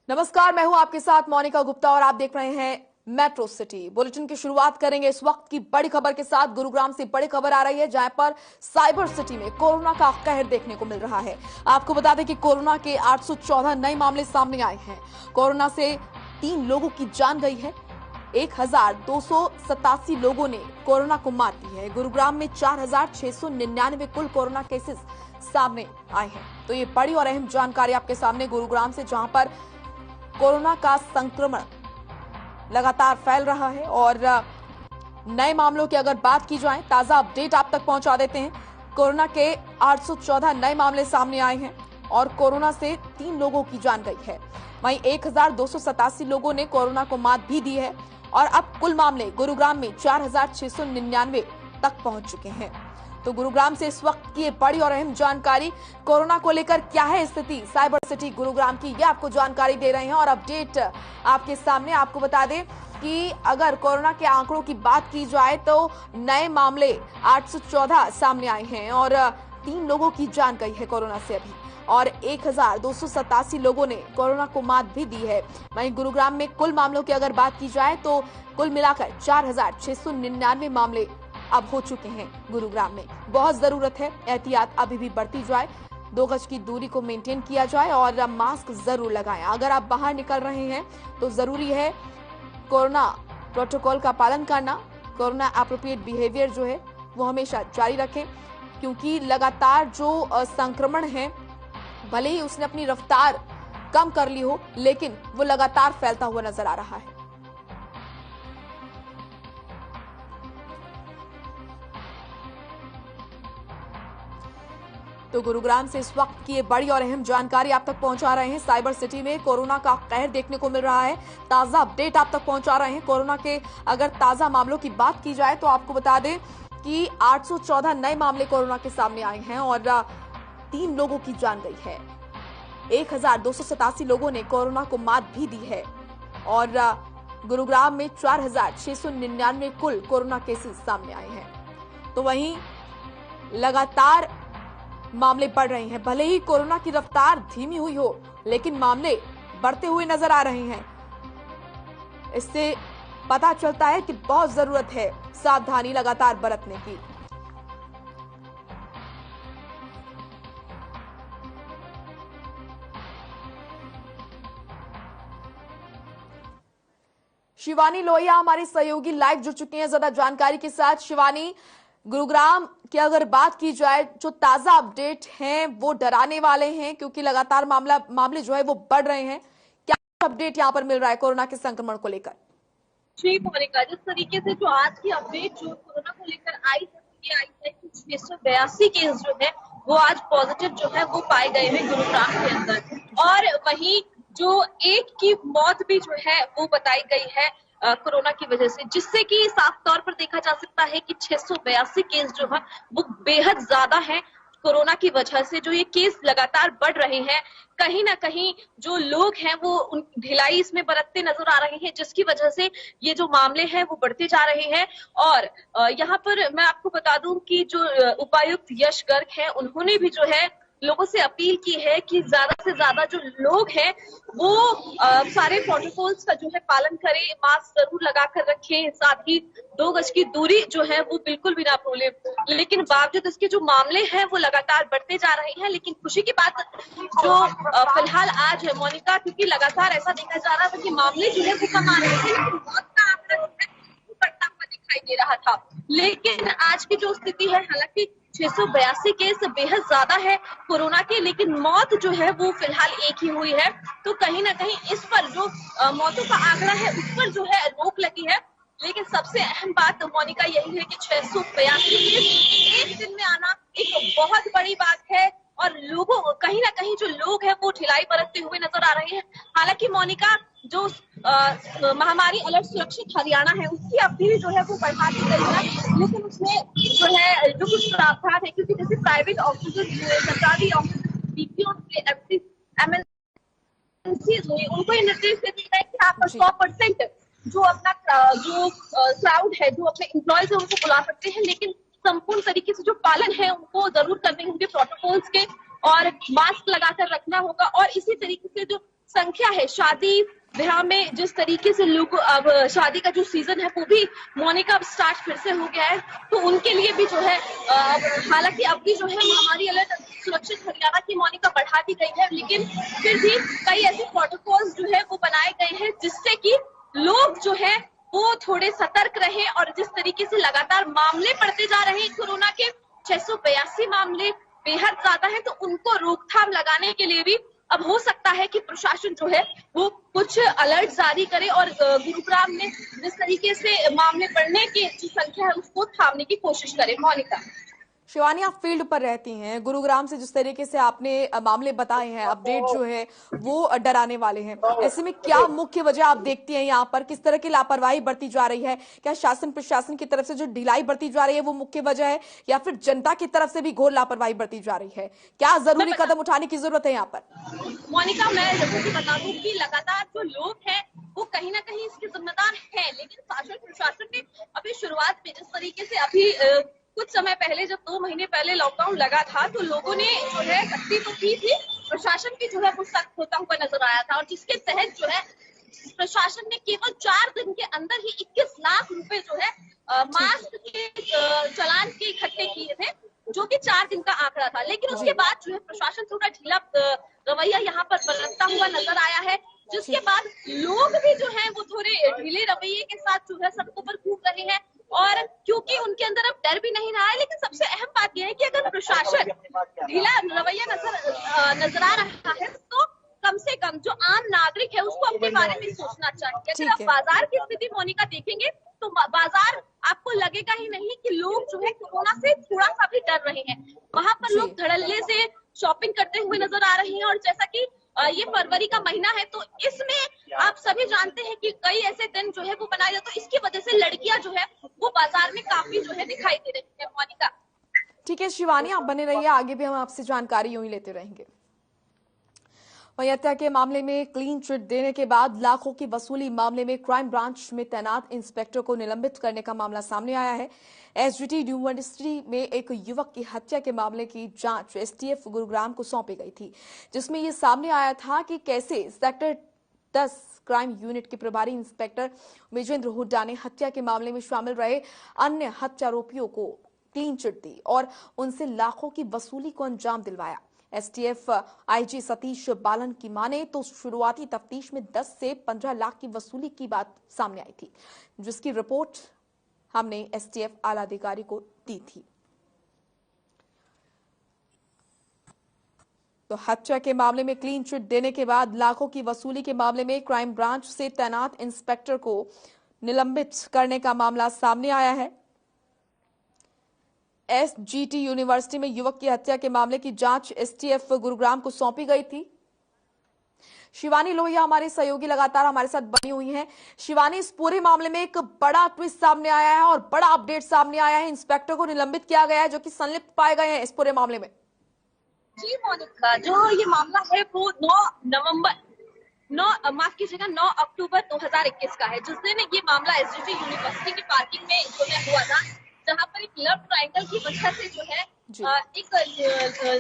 नमस्कार, मैं हूं आपके साथ मोनिका गुप्ता और आप देख रहे हैं मेट्रो सिटी बुलेटिन की शुरुआत करेंगे इस वक्त की बड़ी खबर के साथ। गुरुग्राम से बड़ी खबर आ रही है जहां पर साइबर सिटी में कोरोना का कहर देखने को मिल रहा है। आपको बता दें कि कोरोना के 814 नए मामले सामने आए हैं। कोरोना से 3 लोगों की जान गई है। 1287 लोगों ने कोरोना को मात दी है। गुरुग्राम में 4699 कुल कोरोना केसेस सामने आए हैं। तो ये बड़ी और अहम जानकारी आपके सामने गुरुग्राम से, जहां पर कोरोना का संक्रमण लगातार फैल रहा है। और नए मामलों की अगर बात की जाए, ताजा अपडेट आप तक पहुंचा देते हैं। कोरोना के 814 नए मामले सामने आए हैं और कोरोना से 3 लोगों की जान गई है। वहीं 1287 लोगों ने कोरोना को मात भी दी है और अब कुल मामले गुरुग्राम में 4699 तक पहुंच चुके हैं। तो गुरुग्राम से इस वक्त की बड़ी और अहम जानकारी, कोरोना को लेकर क्या है स्थिति साइबर सिटी गुरुग्राम की, ये आपको जानकारी दे रहे हैं और अपडेट आपके सामने। आपको बता दें कि अगर कोरोना के आंकड़ों की बात की जाए तो नए मामले 814 सामने आए हैं और 3 लोगों की जान गई है कोरोना से अभी, और 1287 लोगों ने कोरोना को मात भी दी है। वहीं गुरुग्राम में कुल मामलों की अगर बात की जाए तो कुल मिलाकर 4699 मामले अब हो चुके हैं गुरुग्राम में। बहुत जरूरत है एहतियात अभी भी बढ़ती जाए, 2 गज की दूरी को मेंटेन किया जाए और मास्क जरूर लगाएं। अगर आप बाहर निकल रहे हैं तो जरूरी है कोरोना प्रोटोकॉल का पालन करना। कोरोना एप्रोप्रिएट बिहेवियर जो है वो हमेशा जारी रखें, क्योंकि लगातार जो संक्रमण है, भले ही उसने अपनी रफ्तार कम कर ली हो, लेकिन वो लगातार फैलता हुआ नजर आ रहा है। तो गुरुग्राम से इस वक्त की ये बड़ी और अहम जानकारी आप तक पहुंचा रहे हैं। साइबर सिटी में कोरोना का कहर देखने को मिल रहा है। ताजा अपडेट आप तक पहुंचा रहे हैं। कोरोना के अगर ताजा मामलों की बात की जाए तो आपको बता दें कि 814 नए मामले कोरोना के सामने आए हैं और 3 लोगों की जान गई है। 1287 लोगों ने कोरोना को मात भी दी है और गुरुग्राम में 4699 कुल कोरोना केसेस सामने आए हैं। तो वहीं लगातार मामले बढ़ रहे हैं। भले ही कोरोना की रफ्तार धीमी हुई हो, लेकिन मामले बढ़ते हुए नजर आ रहे हैं। इससे पता चलता है कि बहुत जरूरत है सावधानी लगातार बरतने की। शिवानी लोहिया हमारी सहयोगी लाइव जुड़ चुकी हैं ज्यादा जानकारी के साथ। शिवानी, गुरुग्राम की अगर बात की जाए, जो ताजा अपडेट हैं वो डराने वाले हैं, क्योंकि लगातार मामले जो है वो बढ़ रहे हैं। क्या अपडेट यहाँ पर मिल रहा है कोरोना के संक्रमण को लेकर? जी मोनिका, जिस तरीके से जो आज की अपडेट जो कोरोना को लेकर आई है, ये आई है कि 682 केस जो है वो आज पॉजिटिव जो है वो पाए गए हैं गुरुग्राम के अंदर। और वहीं जो एक की मौत भी जो है वो बताई गई है कोरोना की वजह से, जिससे कि साफ तौर पर देखा जा सकता है कि 682 केस जो है वो बेहद ज्यादा है। कोरोना की वजह से जो ये केस लगातार बढ़ रहे हैं, कहीं ना कहीं जो लोग हैं वो ढिलाई इसमें बरतते नजर आ रहे हैं, जिसकी वजह से ये जो मामले हैं वो बढ़ते जा रहे हैं। और यहाँ पर मैं आपको बता दूं कि जो उपायुक्त यश गर्ग हैं, उन्होंने भी जो है लोगों से अपील की है कि ज्यादा से ज्यादा जो लोग हैं वो सारे प्रोटोकॉल्स का जो है पालन करें, मास्क जरूर लगा कर रखें, साथ ही 2 गज की दूरी जो है वो बिल्कुल भी ना भूलें। लेकिन बावजूद इसके जो मामले हैं वो लगातार बढ़ते जा रहे हैं। लेकिन खुशी की बात जो फिलहाल आज है मोनिका, क्योंकि लगातार ऐसा देखा जा रहा था कि मामले जो है वो कम आ रहे थे, लेकिन मौत का आंकड़ा जो है वो बढ़ता हुआ दिखाई दे रहा था। लेकिन आज की जो स्थिति है, हालांकि 682 केस बेहद ज्यादा है कोरोना के, लेकिन मौत जो है वो फिलहाल एक ही हुई है। तो कहीं ना कहीं इस पर जो मौतों का आंकड़ा है उस पर जो है रोक लगी है। लेकिन सबसे अहम बात मोनिका यही है कि 682 केस एक दिन में आना एक बहुत बड़ी बात है और लोगों कहीं ना कहीं जो लोग हैं वो ढिलाई बरतते हुए नजर आ रहे हैं। हालांकि मोनिका, जो महामारी अलर्ट सुरक्षित हरियाणा है उसकी अवधि भी जो है वो बढ़ा दी गई है, लेकिन उसमें जो है जो कुछ प्रावधान है, क्योंकि जैसे प्राइवेट ऑफिस, सरकारी ऑफिस, बीपीओ के एमएनसीज हुई, उनको ये निर्देश दे दिया है कि आप 100% जो अपना जो क्राउड है, जो अपने एम्प्लॉयज है उनको बुला सकते हैं, लेकिन संपूर्ण तरीके से जो पालन है उनको जरूर करने होंगे प्रोटोकॉल्स के, और मास्क लगाकर रखना होगा। और इसी तरीके से जो संख्या है शादी ब्याह में, जिस तरीके से लोग अब शादी का जो सीजन है वो भी मोनिका अब स्टार्ट फिर से हो गया है, तो उनके लिए भी जो है हालांकि अब भी जो है महामारी अलर्ट सुरक्षित हरियाणा की मोनिका बढ़ा दी गई है, लेकिन फिर भी कई ऐसे प्रोटोकॉल्स जो है वो बनाए गए हैं जिससे कि लोग जो है वो थोड़े सतर्क रहे। और जिस तरीके से लगातार मामले बढ़ते जा रहे हैं कोरोना के, 682 मामले बेहद ज्यादा है, तो उनको रोकथाम लगाने के लिए भी अब हो सकता है कि प्रशासन जो है वो कुछ अलर्ट जारी करे और गुरुग्राम में जिस तरीके से मामले बढ़ने की जो संख्या है उसको थामने की कोशिश करे। मोनिका, शिवानी, आप फील्ड पर रहती हैं, गुरुग्राम से जिस तरीके से आपने मामले बताए हैं, अपडेट जो है वो डराने वाले हैं। ऐसे में क्या मुख्य वजह आप देखती हैं यहाँ पर, किस तरह की लापरवाही बढ़ती जा रही है? क्या शासन प्रशासन की तरफ से जो ढिलाई बढ़ती जा रही है वो मुख्य वजह है, या फिर जनता की तरफ से भी घोर लापरवाही बढ़ती जा रही है? क्या जरूरी कदम उठाने की जरूरत है यहाँ पर? मोनिका, मैं जैसे कि बता दूं कि लगातार जो लोग हैं वो कहीं ना कहीं इसके जिम्मेदार है, लेकिन शासन प्रशासन ने अभी शुरुआत में जिस तरीके से अभी कुछ समय पहले, जब 2 महीने पहले लॉकडाउन लगा था, तो लोगों ने जो है सख्ती तो की थी, प्रशासन की जो है वो सख्त होता हुआ नजर आया था, और जिसके तहत जो है प्रशासन ने केवल 4 दिन के अंदर ही 21 लाख रुपए जो है मास्क के चालान के इकट्ठे किए थे, जो कि 4 दिन का आंकड़ा था। लेकिन उसके बाद जो है प्रशासन थोड़ा ढीला रवैया यहाँ पर बरतता हुआ नजर आया है, जिसके बाद लोग भी जो है वो थोड़े ढीले रवैये के साथ जो है सड़कों पर घूम रहे हैं, और क्योंकि उनके अंदर अब डर भी नहीं रहा है। लेकिन सबसे अहम बात यह है कि अगर प्रशासन ढीला रवैया नजर आ रहा है, तो कम से कम जो आम नागरिक है उसको अपने बारे में सोचना चाहिए। अगर आप बाजार की स्थिति मोनिका देखेंगे तो बाजार आपको लगेगा ही नहीं कि लोग जो है कोरोना से थोड़ा सा भी डर रहे हैं, वहां पर लोग धड़ल्ले से शॉपिंग करते हुए नजर आ रहे हैं। और जैसा कि ये फरवरी का महीना है, तो इसमें आप सभी जानते हैं कि कई ऐसे दिन जो है वो बनाए जाते, तो इसकी वजह से लड़कियां जो है वो बाजार में काफी जो है दिखाई दे रही है। मोनिका, ठीक है शिवानी, आप बने रहिए, आगे भी हम आपसे जानकारी यूं ही लेते रहेंगे। वहीं हत्या के मामले में क्लीन चिट देने के बाद लाखों की वसूली मामले में क्राइम ब्रांच में तैनात इंस्पेक्टर को निलंबित करने का मामला सामने आया है। एसजीटी यूनिवर्सिटी में एक युवक की हत्या के मामले की जांच एसटीएफ गुरुग्राम को सौंपी गई थी, जिसमें यह सामने आया था कि कैसे सेक्टर 10 क्राइम यूनिट के प्रभारी इंस्पेक्टर विजेंद्र हुड्डा ने हत्या के मामले में शामिल रहे अन्य हत्यारोपियों को क्लीन चिट दी और उनसे लाखों की वसूली को अंजाम दिलवाया। एसटीएफ आईजी सतीश बालन की माने तो शुरुआती तफ्तीश में 10 से 15 लाख की वसूली की बात सामने आई थी, जिसकी रिपोर्ट हमने एसटीएफ आला अधिकारी को दी थी। तो हत्या के मामले में क्लीन चिट देने के बाद लाखों की वसूली के मामले में क्राइम ब्रांच से तैनात इंस्पेक्टर को निलंबित करने का मामला सामने आया है। एसजीटी यूनिवर्सिटी में युवक की हत्या के मामले की जांच एसटीएफ गुरुग्राम को सौंपी गई थी। शिवानी लोहिया हमारी सहयोगी लगातार हमारे साथ बनी हुई हैं। शिवानी, इस पूरे मामले में एक बड़ा ट्विस्ट सामने आया है और बड़ा अपडेट सामने आया है, इंस्पेक्टर को निलंबित किया गया है जो कि संलिप्त पाए गए हैं इस पूरे मामले में। जी मोनिका, जो ये मामला है वो 9 अक्टूबर 2021 का है, जिस दिन ये मामला एसजीटी यूनिवर्सिटी की पार्किंग में जो है हुआ था, जहाँ पर एक लव ट्रायंगल की वजह से जो है एक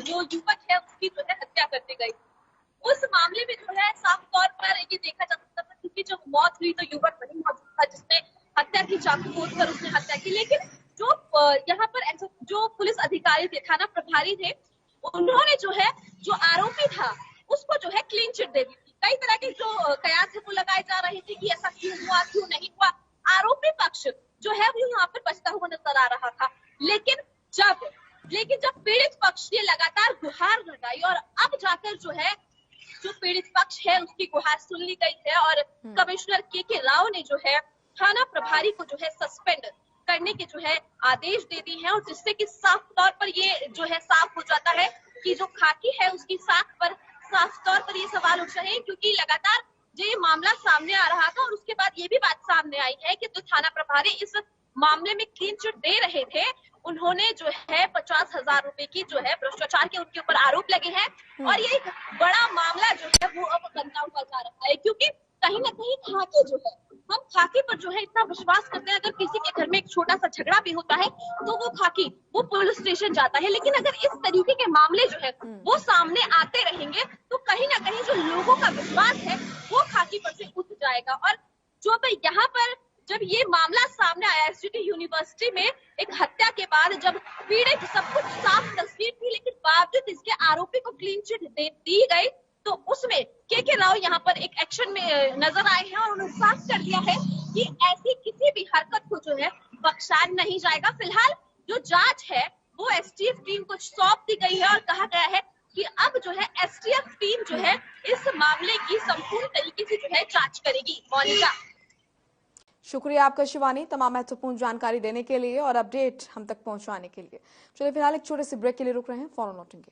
जो युवक है उसकी जो है हत्या कर दी गई। उस मामले में जो है साफ तौर पर ये देखा जा सकता था, क्योंकि जब मौत हुई तो युवक वही मौजूद था जिसने हत्या की, चाकू खोदकर उसने हत्या की। लेकिन जो यहाँ पर जो पुलिस अधिकारी थे, थाना प्रभारी थे, उन्होंने जो है जो आरोपी था उसको जो है क्लीन चिट दे दी थी। कई तरह के जो कयास है वो लगाए जा रहे थे कि ऐसा क्यों हुआ, क्यों नहीं हुआ। आरोपी पक्ष जो है वो यहाँ पर बचता हुआ नजर आ रहा था, लेकिन जब पीड़ित पक्ष ने लगातार गुहार लगाई और अब जाकर जो है जो पीड़ित पक्ष है उसकी गुहार सुन ली गई है और कमिश्नर के राव ने जो है थाना प्रभारी को जो है सस्पेंड करने के जो है आदेश दे दिए हैं, और जिससे कि साफ तौर पर ये जो है साफ हो जाता है कि जो खाकी है उसकी साख पर साफ तौर पर ये सवाल उठ रहे हैं, क्योंकि लगातार जो ये मामला सामने आ रहा था और उसके बाद ये भी बात सामने आई है कि जो थाना प्रभारी इस मामले में क्लीन चिट दे रहे थे, उन्होंने जो है 50,000 रुपए की जो है भ्रष्टाचार के उनके ऊपर आरोप लगे हैं। और ये एक बड़ा मामला जो है वो अब बनता हुआ जा रहा है, क्योंकि कहीं ना कहीं खाकी जो है, हम खाकी पर जो है इतना विश्वास करते हैं। अगर किसी के घर में एक छोटा सा झगड़ा भी होता है तो वो खाकी वो पुलिस स्टेशन जाता है, लेकिन अगर इस तरीके के मामले जो है वो सामने आते रहेंगे तो कहीं ना कहीं जो लोगों का विश्वास है वो खाकी पर से उठ जाएगा। और जो यहाँ पर जब ये मामला सामने आया एसजीटी यूनिवर्सिटी में एक हत्या के बाद, जब पीड़ित सब कुछ साफ तस्वीर थी लेकिन बावजूद इसके आरोपी को क्लीन चिट दी गई, तो उसमें के राव यहाँ पर एक एक्शन में नजर आए हैं और उन्होंने साफ कर दिया है कि ऐसी किसी भी हरकत को जो है बख्शा नहीं जाएगा। फिलहाल जो जांच है वो एसटीएफ टीम को सौंप दी गई है और कहा गया है कि अब जो है एसटीएफ टीम जो है इस मामले की संपूर्ण तरीके से जो है जांच करेगी। मोनिका, शुक्रिया आपका शिवानी, तमाम महत्वपूर्ण जानकारी देने के लिए और अपडेट हम तक पहुंचाने के लिए। चलिए फिलहाल एक छोटे से ब्रेक के लिए रुक रहे हैं, फौरन लौटेंगे।